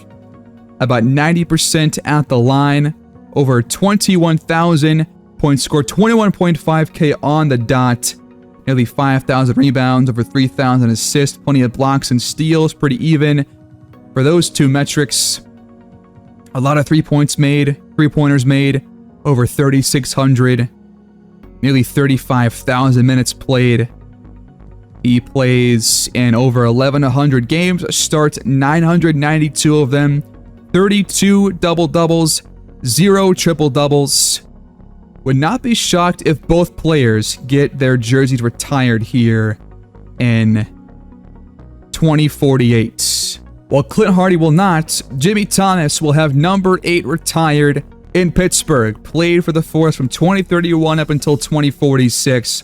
about 90% at the line, over 21,000 points scored, 21.5K on the dot, nearly 5,000 rebounds, over 3,000 assists, plenty of blocks and steals, pretty even for those two metrics. A lot of three-pointers made, over 3,600, nearly 35,000 minutes played. He plays in over 1,100 games, starts 992 of them, 32 double-doubles, 0 triple-doubles. Would not be shocked if both players get their jerseys retired here in 2048. While Clint Hardy will not, Jimmy Thomas will have number 8 retired in Pittsburgh. Played for the Force from 2031 up until 2046.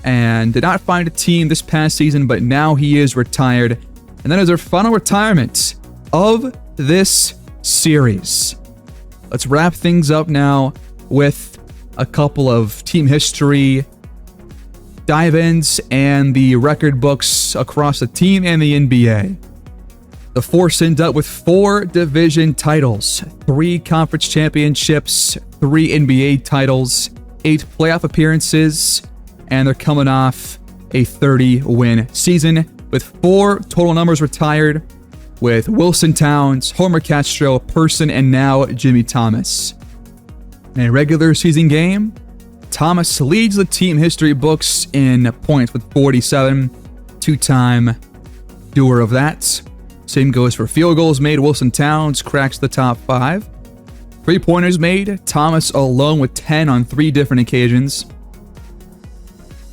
And did not find a team this past season, but now he is retired. And that is our final retirement of this series. Let's wrap things up now with a couple of team history dive-ins, and the record books across the team and the NBA. The Force end up with 4 division titles, 3 conference championships, 3 NBA titles, 8 playoff appearances, and they're coming off a 30-win season with 4 total numbers retired with Wilson Towns, Homer Castro, Person, and now Jimmy Thomas. In a regular season game, Thomas leads the team history books in points with 47, 2-time doer of that. Same goes for field goals made. Wilson Towns cracks the top 5. 3-pointers made. Thomas alone with 10 on 3 different occasions.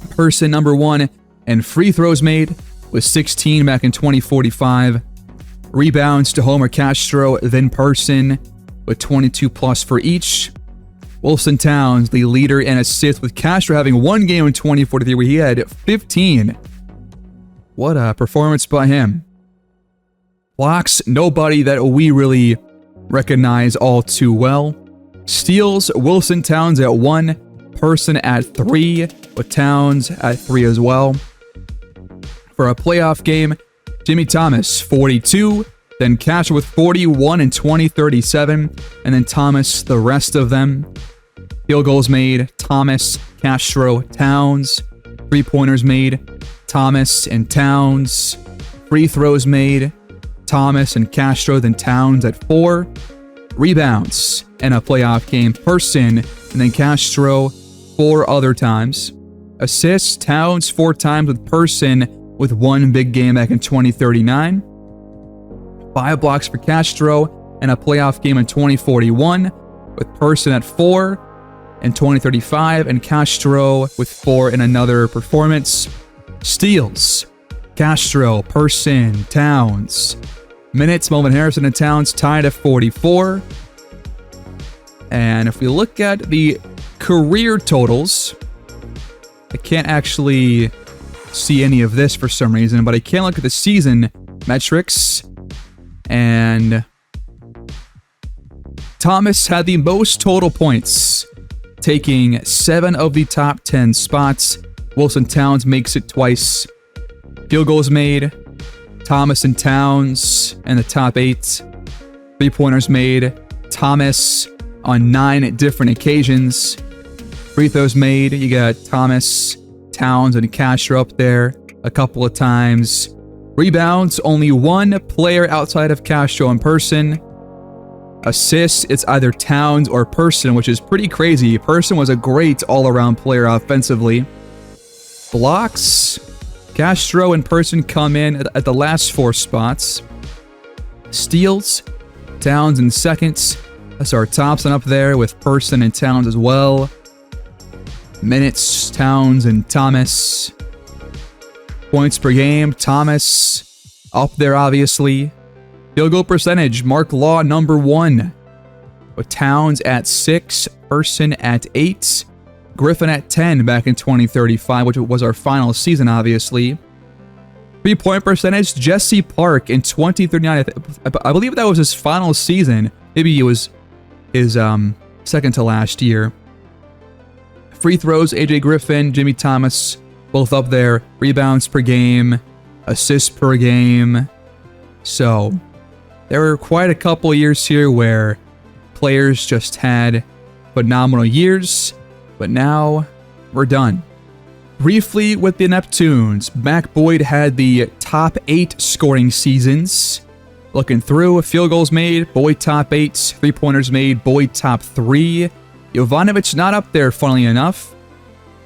Person number 1 and free throws made with 16 back in 2045. Rebounds to Homer Castro, then Person with 22 plus for each. Wilson Towns, the leader in assists, with Castro having 1 game in 2043 where he had 15. What a performance by him. Blocks, nobody that we really recognize all too well. Steals, Wilson Towns at 1, Person at 3, with Towns at 3 as well. For a playoff game, Jimmy Thomas, 42, then Castro with 41 in 2037, and then Thomas the rest of them. Field goals made, Thomas, Castro, Towns. 3-pointers made, Thomas and Towns. Free throws made, Thomas and Castro, then Towns at 4. Rebounds in a playoff game, Person, and then Castro 4 other times. Assists, Towns 4 times with Person, with 1 big game back in 2039. 5 blocks for Castro in a playoff game in 2041, with Person at 4 in 2035, and Castro with 4 in another performance. Steals, Castro, Person, Towns. Minutes, Melvin Harrison and Towns tied at 44. And if we look at the career totals, I can't actually see any of this for some reason, but I can look at the season metrics. And Thomas had the most total points, taking 7 of the top 10 spots. Wilson Towns makes it twice. Field goals made, Thomas and Towns in the top 8. 3-pointers made, Thomas on 9 different occasions. Free throws made, you got Thomas, Towns, and Castro up there a couple of times. Rebounds, only 1 player outside of Castro and Person. Assists, it's either Towns or Person, which is pretty crazy. Person was a great all-around player offensively. Blocks, Castro and Person come in at the last 4 spots. Steals, Towns in seconds. That's our Thompson up there with Person and Towns as well. Minutes, Towns and Thomas. Points per game, Thomas up there obviously. Field goal percentage, Mark Law number 1, with Towns at 6, Person at 8, Griffin at 10 back in 2035, which was our final season obviously. 3-point percentage, Jesse Park in 2039. I believe that was his final season. Maybe it was his second to last year. Free throws, AJ Griffin, Jimmy Thomas, both up there. Rebounds per game, assists per game. So there were quite a couple years here where players just had phenomenal years, but now we're done. Briefly with the Neptunes, Mac Boyd had the top 8 scoring seasons. Looking through, field goals made, Boyd top 8, 3-pointers made, Boyd top 3. Jovanovic not up there, funnily enough.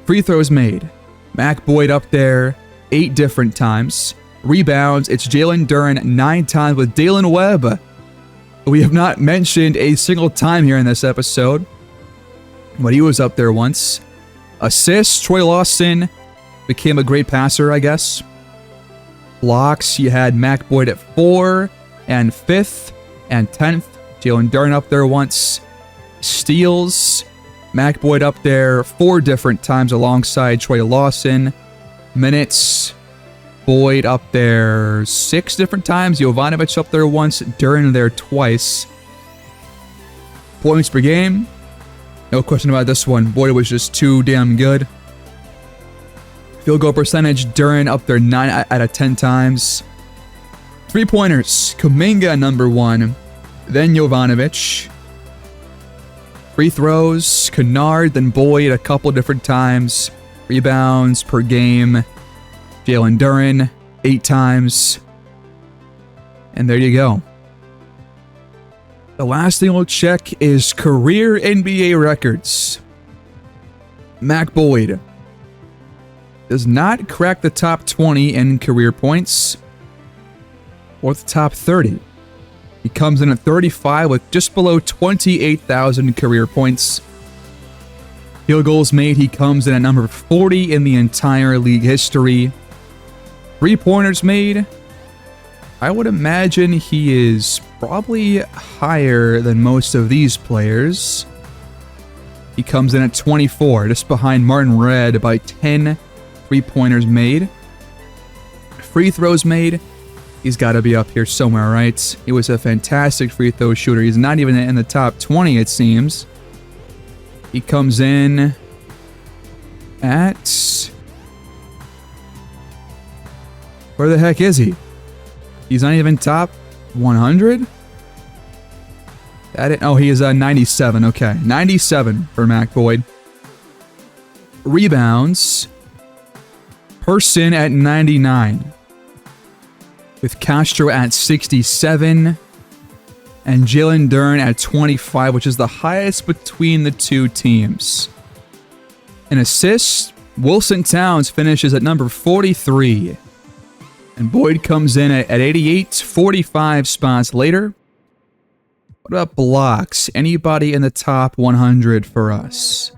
Free throws made, Mac Boyd up there 8 different times. Rebounds, it's Jalen Duren 9 times with Dalen Webb. We have not mentioned a single time here in this episode, but he was up there once. Assists, Troy Lawson became a great passer, I guess. Blocks, you had Mac Boyd at 4 and 5th and 10th. Jalen Duren up there once. Steals, Mac Boyd up there 4 different times alongside Troy Lawson. Minutes, Boyd up there 6 different times. Jovanovic up there once. Duren there twice. Points per game, no question about this one. Boyd was just too damn good. Field goal percentage, Duren up there 9 out of 10 times. 3-pointers, Kuminga number 1, then Jovanovic. Free throws, Kennard, then Boyd a couple different times. Rebounds per game, Jalen Duren 8 times. And there you go. The last thing we'll check is career NBA records. Mac Boyd does not crack the top 20 in career points or the top 30. He comes in at 35 with just below 28,000 career points. Field goals made, he comes in at number 40 in the entire league history. 3-pointers made, I would imagine he is probably higher than most of these players. He comes in at 24, just behind Martin Red by 10 3-pointers made. Free throws made, he's got to be up here somewhere, right? He was a fantastic free throw shooter. He's not even in the top 20, it seems. He comes in at... where the heck is he? He's not even top 100? Oh, he is 97. Okay, 97 for Mac Boyd. Rebounds. Person at 99. With Castro at 67. And Jalen Duren at 25, which is the highest between the two teams. In assists, Wilson Towns finishes at number 43. And Boyd comes in at 88, 45 spots later. What about blocks? Anybody in the top 100 for us?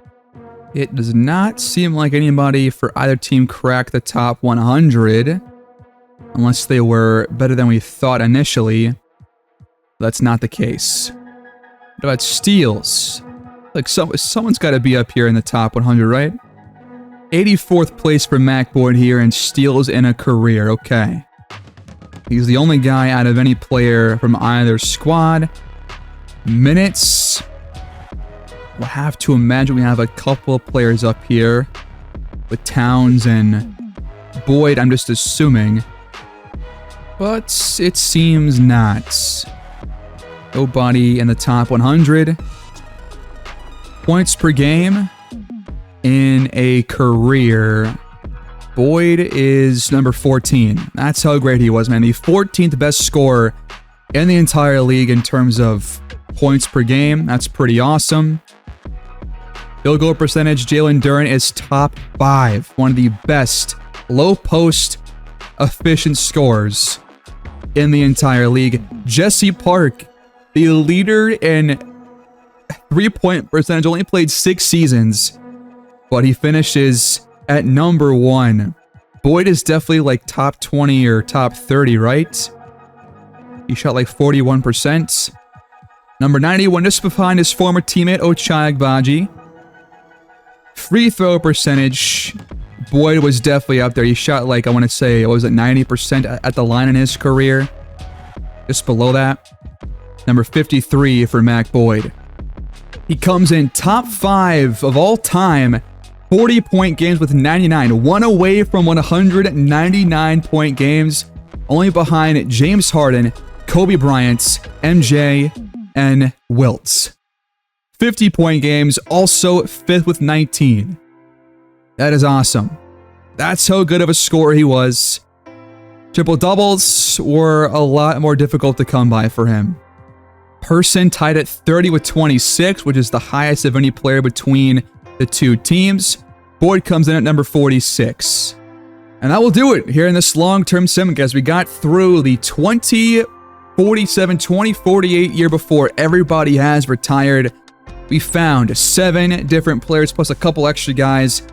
It does not seem like anybody for either team cracked the top 100. Unless they were better than we thought initially. That's not the case. What about steals? Like someone's got to be up here in the top 100, right? 84th place for Mac Boyd here in steals in a career. Okay. He's the only guy out of any player from either squad. Minutes. We'll have to imagine we have a couple of players up here with Towns and Boyd, I'm just assuming. But it seems not. Nobody in the top 100. Points per game in a career. Boyd is number 14. That's how great he was, man. The 14th best scorer in the entire league in terms of points per game. That's pretty awesome. Field goal percentage, Jalen Duren is top 5. One of the best low post efficient scorers in the entire league. Jesse Park, the leader in 3-point percentage, only played 6 seasons, but he finishes at number 1. Boyd is definitely like top 20 or top 30, right? He shot like 41%. Number 91, just behind his former teammate Ochai Agbaji. Free throw percentage, Boyd was definitely up there. He shot like, I want to say, what was it, 90% at the line in his career? Just below that. Number 53 for Mac Boyd. He comes in top 5 of all time. 40-point games with 99. One away from 199-point games. Only behind James Harden, Kobe Bryant, MJ, and Wilt. 50-point games, also 5th with 19. That is awesome. That's how good of a scorer he was. Triple-doubles were a lot more difficult to come by for him. Person tied at 30 with 26, which is the highest of any player between the two teams. Boyd comes in at number 46. And that will do it here in this long-term sim, guys. We got through the 2047, 2048 year before everybody has retired. We found 7 different players plus a couple extra guys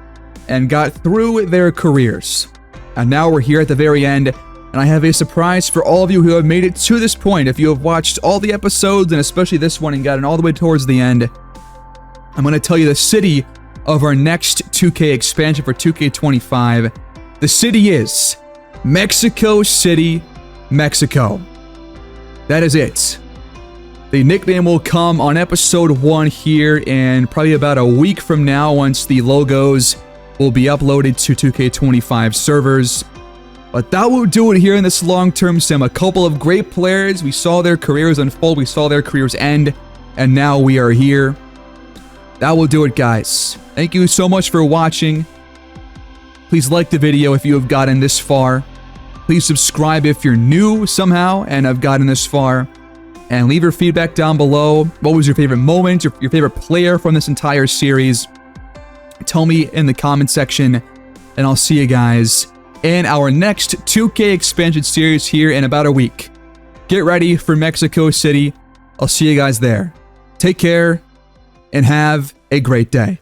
and got through their careers. And now we're here at the very end, and I have a surprise for all of you who have made it to this point. If you have watched all the episodes, and especially this one, and gotten all the way towards the end, I'm going to tell you the city of our next 2K expansion for 2K25. The city is Mexico City, Mexico. That is it. The nickname will come on episode 1 here in probably about a week from now once the logos will be uploaded to 2K25 servers. But that will do it here in this long-term sim. A couple of great players. We saw their careers unfold. We saw their careers end. And now we are here. That will do it, guys. Thank you so much for watching. Please like the video if you have gotten this far. Please subscribe if you're new somehow and have gotten this far. And leave your feedback down below. What was your favorite moment, your favorite player from this entire series? Tell me in the comment section. And I'll see you guys in our next 2K expansion series here in about a week. Get ready for Mexico City. I'll see you guys there. Take care and have a great day.